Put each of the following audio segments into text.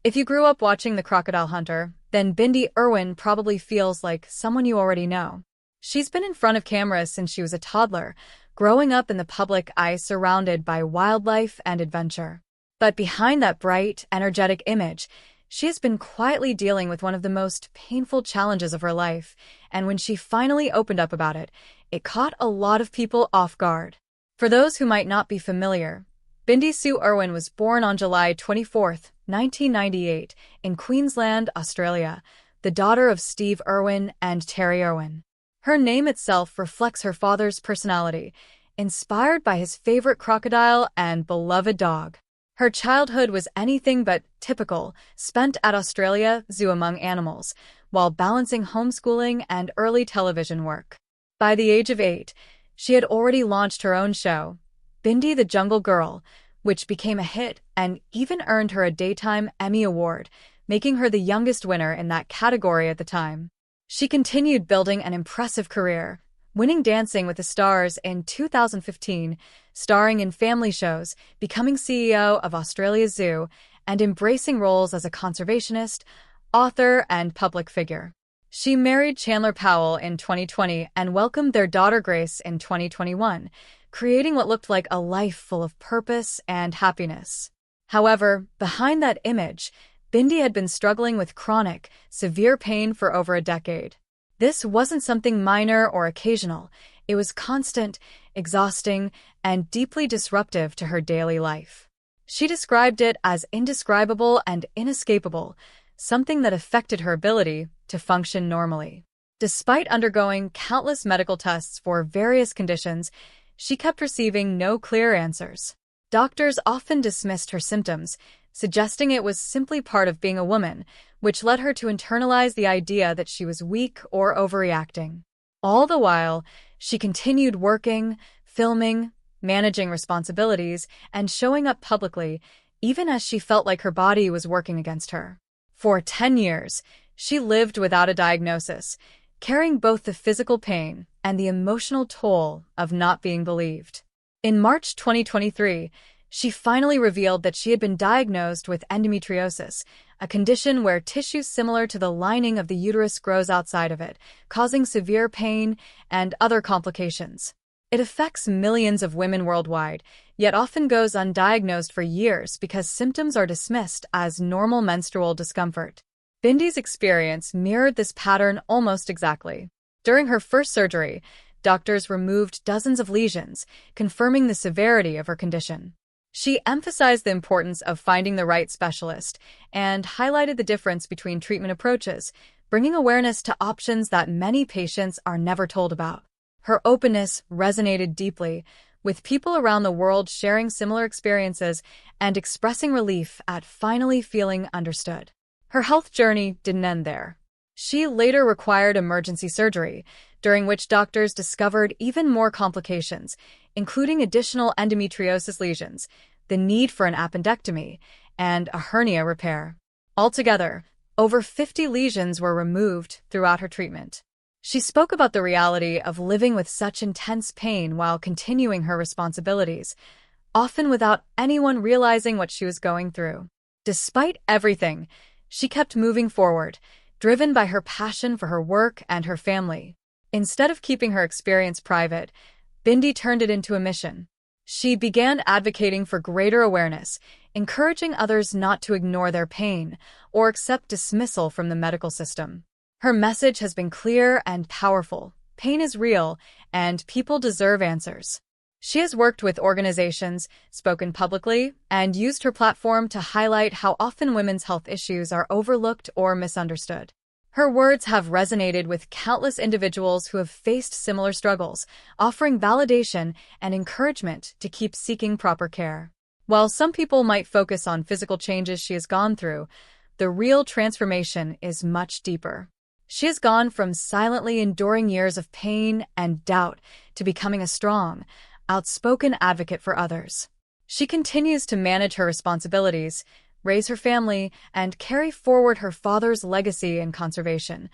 If you grew up watching The Crocodile Hunter, then Bindi Irwin probably feels like someone you already know. She's been in front of cameras since she was a toddler, growing up in the public eye surrounded by wildlife and adventure. But behind that bright, energetic image, she has been quietly dealing with one of the most painful challenges of her life, and when she finally opened up about it, it caught a lot of people off guard. For those who might not be familiar, Bindi Sue Irwin was born on July 24, 1998, in Queensland, Australia, the daughter of Steve Irwin and Terry Irwin. Her name itself reflects her father's personality, inspired by his favorite crocodile and beloved dog. Her childhood was anything but typical, spent at Australia Zoo among animals, while balancing homeschooling and early television work. By the age of 8, she had already launched her own show, Bindi the Jungle Girl, which became a hit and even earned her a Daytime Emmy Award, making her the youngest winner in that category at the time. She continued building an impressive career, winning Dancing with the Stars in 2015, starring in family shows, becoming CEO of Australia's Zoo, and embracing roles as a conservationist, author, and public figure. She married Chandler Powell in 2020 and welcomed their daughter Grace in 2021, creating what looked like a life full of purpose and happiness. However, behind that image, Bindi had been struggling with chronic, severe pain for over a decade. This wasn't something minor or occasional. It was constant, exhausting, and deeply disruptive to her daily life. She described it as indescribable and inescapable, something that affected her ability to function normally. Despite undergoing countless medical tests for various conditions, she kept receiving no clear answers. Doctors often dismissed her symptoms, suggesting it was simply part of being a woman, which led her to internalize the idea that she was weak or overreacting. All the while, she continued working, filming, managing responsibilities, and showing up publicly, even as she felt like her body was working against her. For 10 years, she lived without a diagnosis, carrying both the physical pain and the emotional toll of not being believed. In March 2023, she finally revealed that she had been diagnosed with endometriosis, a condition where tissue similar to the lining of the uterus grows outside of it, causing severe pain and other complications. It affects millions of women worldwide, yet often goes undiagnosed for years because symptoms are dismissed as normal menstrual discomfort. Bindi's experience mirrored this pattern almost exactly. During her first surgery, doctors removed dozens of lesions, confirming the severity of her condition. She emphasized the importance of finding the right specialist and highlighted the difference between treatment approaches, bringing awareness to options that many patients are never told about. Her openness resonated deeply, with people around the world sharing similar experiences and expressing relief at finally feeling understood. Her health journey didn't end there. She later required emergency surgery, during which doctors discovered even more complications, including additional endometriosis lesions, the need for an appendectomy, and a hernia repair. Altogether, over 50 lesions were removed throughout her treatment. She spoke about the reality of living with such intense pain while continuing her responsibilities, often without anyone realizing what she was going through. Despite everything, she kept moving forward, driven by her passion for her work and her family. Instead of keeping her experience private, Bindi turned it into a mission. She began advocating for greater awareness, encouraging others not to ignore their pain or accept dismissal from the medical system. Her message has been clear and powerful. Pain is real, and people deserve answers. She has worked with organizations, spoken publicly, and used her platform to highlight how often women's health issues are overlooked or misunderstood. Her words have resonated with countless individuals who have faced similar struggles, offering validation and encouragement to keep seeking proper care. While some people might focus on physical changes she has gone through, the real transformation is much deeper. She has gone from silently enduring years of pain and doubt to becoming a strong, outspoken advocate for others. She continues to manage her responsibilities, raise her family, and carry forward her father's legacy in conservation,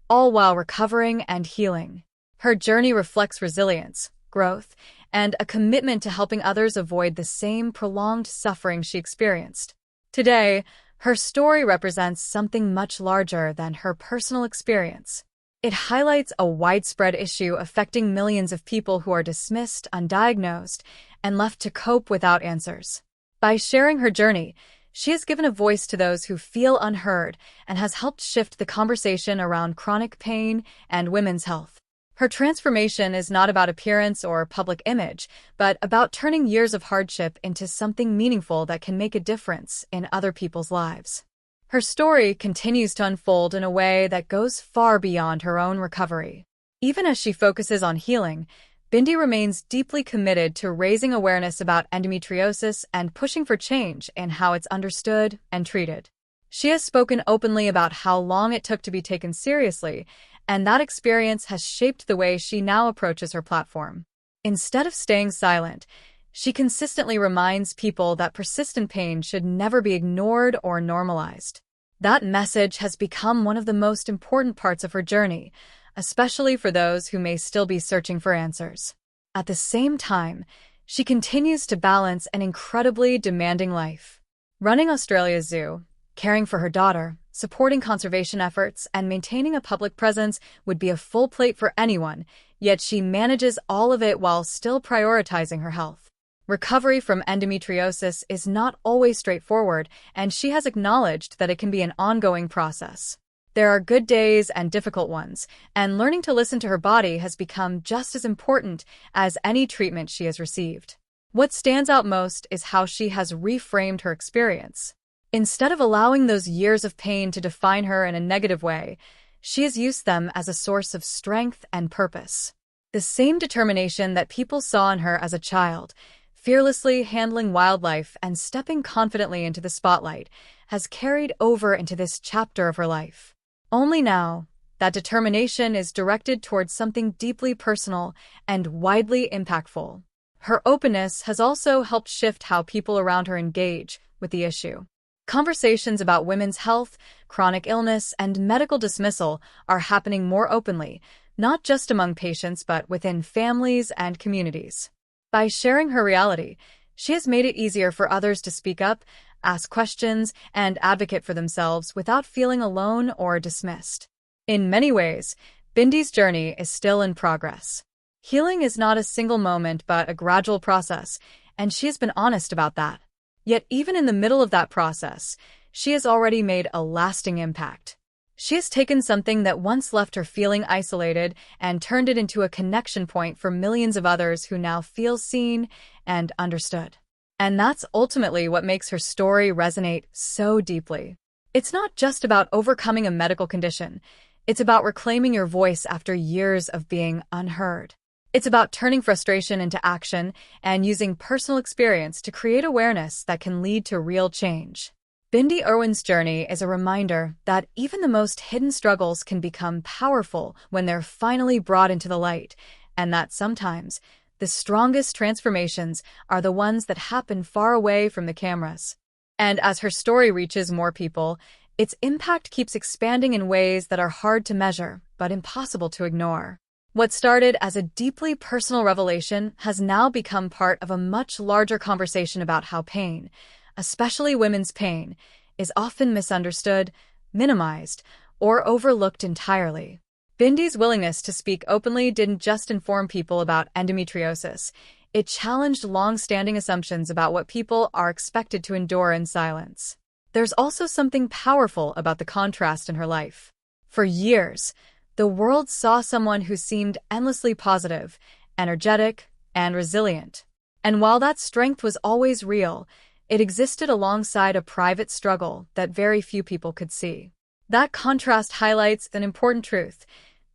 all while recovering and healing. Her journey reflects resilience, growth, and a commitment to helping others avoid the same prolonged suffering she experienced. Today, Her story represents something much larger than her personal experience. It highlights a widespread issue affecting millions of people who are dismissed, undiagnosed, and left to cope without answers. By sharing her journey, she has given a voice to those who feel unheard and has helped shift the conversation around chronic pain and women's health. Her transformation is not about appearance or public image, but about turning years of hardship into something meaningful that can make a difference in other people's lives. Her story continues to unfold in a way that goes far beyond her own recovery. Even as she focuses on healing, Bindi remains deeply committed to raising awareness about endometriosis and pushing for change in how it's understood and treated. She has spoken openly about how long it took to be taken seriously, and that experience has shaped the way she now approaches her platform. Instead of staying silent, she consistently reminds people that persistent pain should never be ignored or normalized. That message has become one of the most important parts of her journey, especially for those who may still be searching for answers. At the same time, she continues to balance an incredibly demanding life. Running Australia's zoo, caring for her daughter, supporting conservation efforts, and maintaining a public presence would be a full plate for anyone, yet she manages all of it while still prioritizing her health. Recovery from endometriosis is not always straightforward, and she has acknowledged that it can be an ongoing process. There are good days and difficult ones, and learning to listen to her body has become just as important as any treatment she has received. What stands out most is how she has reframed her experience. Instead of allowing those years of pain to define her in a negative way, she has used them as a source of strength and purpose. The same determination that people saw in her as a child, fearlessly handling wildlife and stepping confidently into the spotlight, has carried over into this chapter of her life. Only now, that determination is directed towards something deeply personal and widely impactful. Her openness has also helped shift how people around her engage with the issue. Conversations about women's health, chronic illness, and medical dismissal are happening more openly, not just among patients but within families and communities. By sharing her reality, she has made it easier for others to speak up, ask questions, and advocate for themselves without feeling alone or dismissed. In many ways, Bindi's journey is still in progress. Healing is not a single moment but a gradual process, and she has been honest about that. Yet even in the middle of that process, she has already made a lasting impact. She has taken something that once left her feeling isolated and turned it into a connection point for millions of others who now feel seen and understood. And that's ultimately what makes her story resonate so deeply. It's not just about overcoming a medical condition. It's about reclaiming your voice after years of being unheard. It's about turning frustration into action and using personal experience to create awareness that can lead to real change. Bindi Irwin's journey is a reminder that even the most hidden struggles can become powerful when they're finally brought into the light, and that sometimes the strongest transformations are the ones that happen far away from the cameras. And as her story reaches more people, its impact keeps expanding in ways that are hard to measure but impossible to ignore. What started as a deeply personal revelation has now become part of a much larger conversation about how pain, especially women's pain, is often misunderstood, minimized, or overlooked entirely. Bindi's willingness to speak openly didn't just inform people about endometriosis, it challenged long-standing assumptions about what people are expected to endure in silence. There's also something powerful about the contrast in her life. For years, the world saw someone who seemed endlessly positive, energetic, and resilient. And while that strength was always real, it existed alongside a private struggle that very few people could see. That contrast highlights an important truth.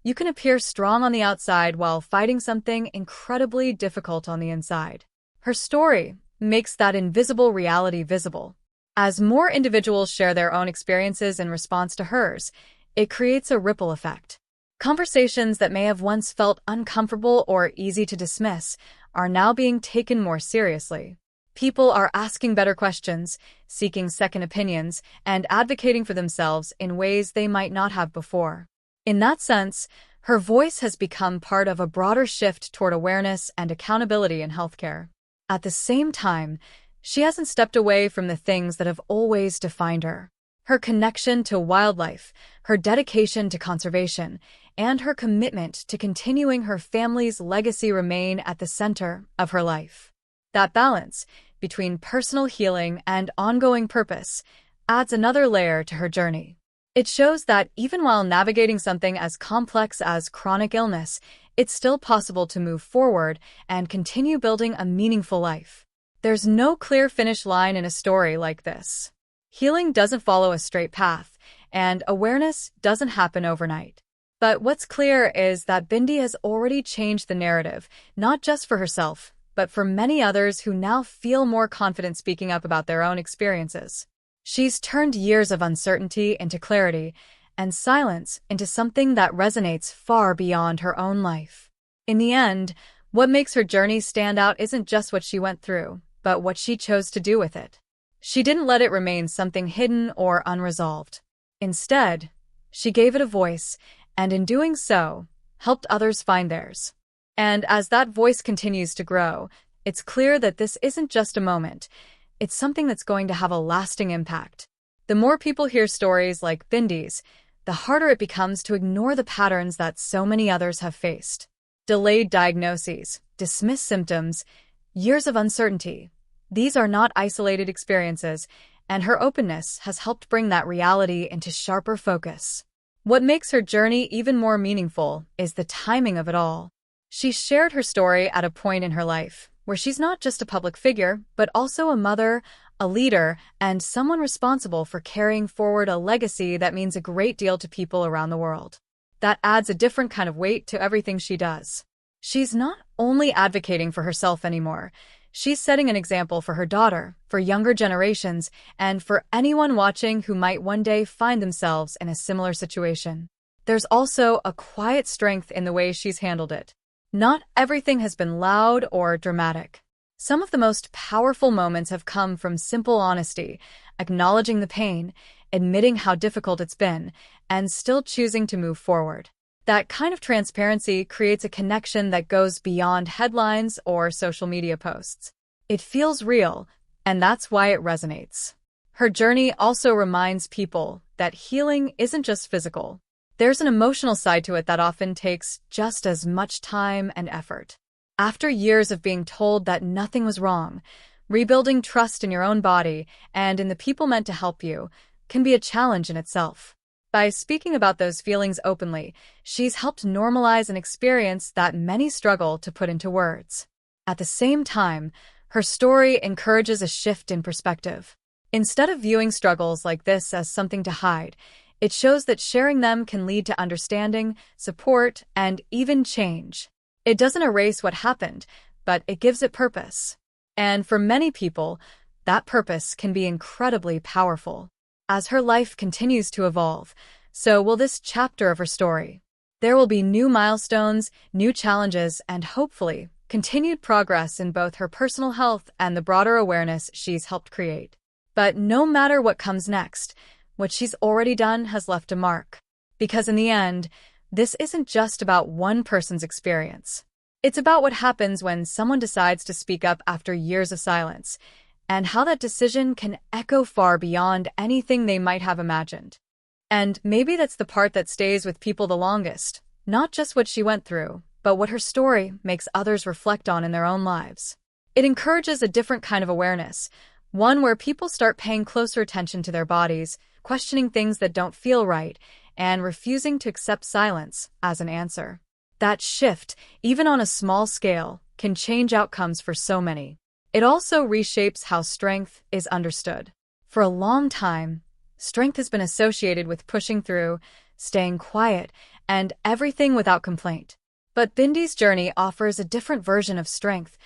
You can appear strong on the outside while fighting something incredibly difficult on the inside. Her story makes that invisible reality visible. As more individuals share their own experiences in response to hers, it creates a ripple effect. Conversations that may have once felt uncomfortable or easy to dismiss are now being taken more seriously. People are asking better questions, seeking second opinions, and advocating for themselves in ways they might not have before. In that sense, her voice has become part of a broader shift toward awareness and accountability in healthcare. At the same time, she hasn't stepped away from the things that have always defined her. Her connection to wildlife, her dedication to conservation, and her commitment to continuing her family's legacy remain at the center of her life. That balance between personal healing and ongoing purpose adds another layer to her journey. It shows that even while navigating something as complex as chronic illness, it's still possible to move forward and continue building a meaningful life. There's no clear finish line in a story like this. Healing doesn't follow a straight path, and awareness doesn't happen overnight. But what's clear is that Bindi has already changed the narrative, not just for herself, but for many others who now feel more confident speaking up about their own experiences. She's turned years of uncertainty into clarity, and silence into something that resonates far beyond her own life. In the end, what makes her journey stand out isn't just what she went through, but what she chose to do with it. She didn't let it remain something hidden or unresolved. Instead, she gave it a voice, and in doing so, helped others find theirs. And as that voice continues to grow, it's clear that this isn't just a moment. It's something that's going to have a lasting impact. The more people hear stories like Bindi's, the harder it becomes to ignore the patterns that so many others have faced. Delayed diagnoses, dismissed symptoms, years of uncertainty. These are not isolated experiences, and her openness has helped bring that reality into sharper focus. What makes her journey even more meaningful is the timing of it all. She shared her story at a point in her life where she's not just a public figure, but also a mother, a leader, and someone responsible for carrying forward a legacy that means a great deal to people around the world. That adds a different kind of weight to everything she does. She's not only advocating for herself anymore, she's setting an example for her daughter, for younger generations, and for anyone watching who might one day find themselves in a similar situation. There's also a quiet strength in the way she's handled it. Not everything has been loud or dramatic. Some of the most powerful moments have come from simple honesty, acknowledging the pain, admitting how difficult it's been, and still choosing to move forward. That kind of transparency creates a connection that goes beyond headlines or social media posts. It feels real, and that's why it resonates. Her journey also reminds people that healing isn't just physical. There's an emotional side to it that often takes just as much time and effort. After years of being told that nothing was wrong, rebuilding trust in your own body and in the people meant to help you can be a challenge in itself. By speaking about those feelings openly, she's helped normalize an experience that many struggle to put into words. At the same time, her story encourages a shift in perspective. Instead of viewing struggles like this as something to hide, it shows that sharing them can lead to understanding, support, and even change. It doesn't erase what happened, but it gives it purpose. And for many people, that purpose can be incredibly powerful. As her life continues to evolve, so will this chapter of her story. There will be new milestones, new challenges, and hopefully, continued progress in both her personal health and the broader awareness she's helped create. But no matter what comes next, what she's already done has left a mark. Because in the end, this isn't just about one person's experience. It's about what happens when someone decides to speak up after years of silence, and how that decision can echo far beyond anything they might have imagined. And maybe that's the part that stays with people the longest, not just what she went through, but what her story makes others reflect on in their own lives. It encourages a different kind of awareness, one where people start paying closer attention to their bodies, questioning things that don't feel right, and refusing to accept silence as an answer. That shift, even on a small scale, can change outcomes for so many. It also reshapes how strength is understood. For a long time, strength has been associated with pushing through, staying quiet, and everything without complaint. But Bindi's journey offers a different version of strength,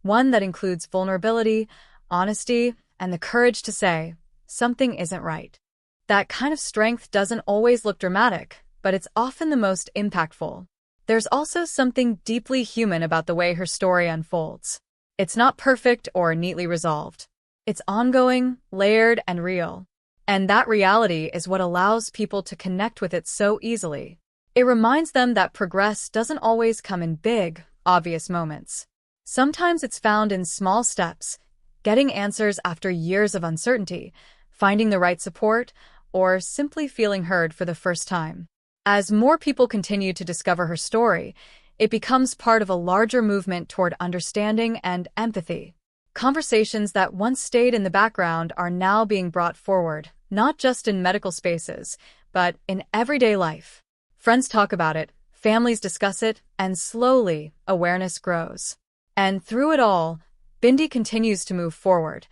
one that includes vulnerability, honesty, and the courage to say, something isn't right. That kind of strength doesn't always look dramatic, but it's often the most impactful. There's also something deeply human about the way her story unfolds. It's not perfect or neatly resolved. It's ongoing, layered, and real. And that reality is what allows people to connect with it so easily. It reminds them that progress doesn't always come in big, obvious moments. Sometimes it's found in small steps, getting answers after years of uncertainty, finding the right support, or simply feeling heard for the first time. As more people continue to discover her story, it becomes part of a larger movement toward understanding and empathy. Conversations that once stayed in the background are now being brought forward, not just in medical spaces, but in everyday life. Friends talk about it, families discuss it, and slowly, awareness grows. And through it all, Bindi continues to move forward,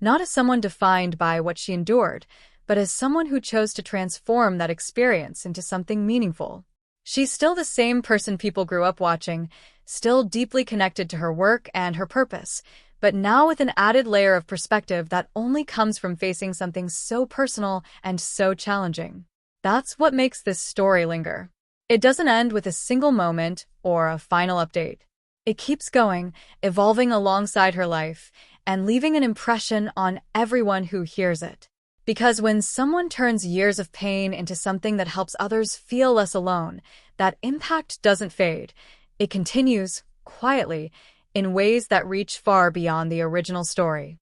not as someone defined by what she endured, but as someone who chose to transform that experience into something meaningful. She's still the same person people grew up watching, still deeply connected to her work and her purpose, but now with an added layer of perspective that only comes from facing something so personal and so challenging. That's what makes this story linger. It doesn't end with a single moment or a final update. It keeps going, evolving alongside her life, and leaving an impression on everyone who hears it. Because when someone turns years of pain into something that helps others feel less alone, that impact doesn't fade. It continues, quietly, in ways that reach far beyond the original story.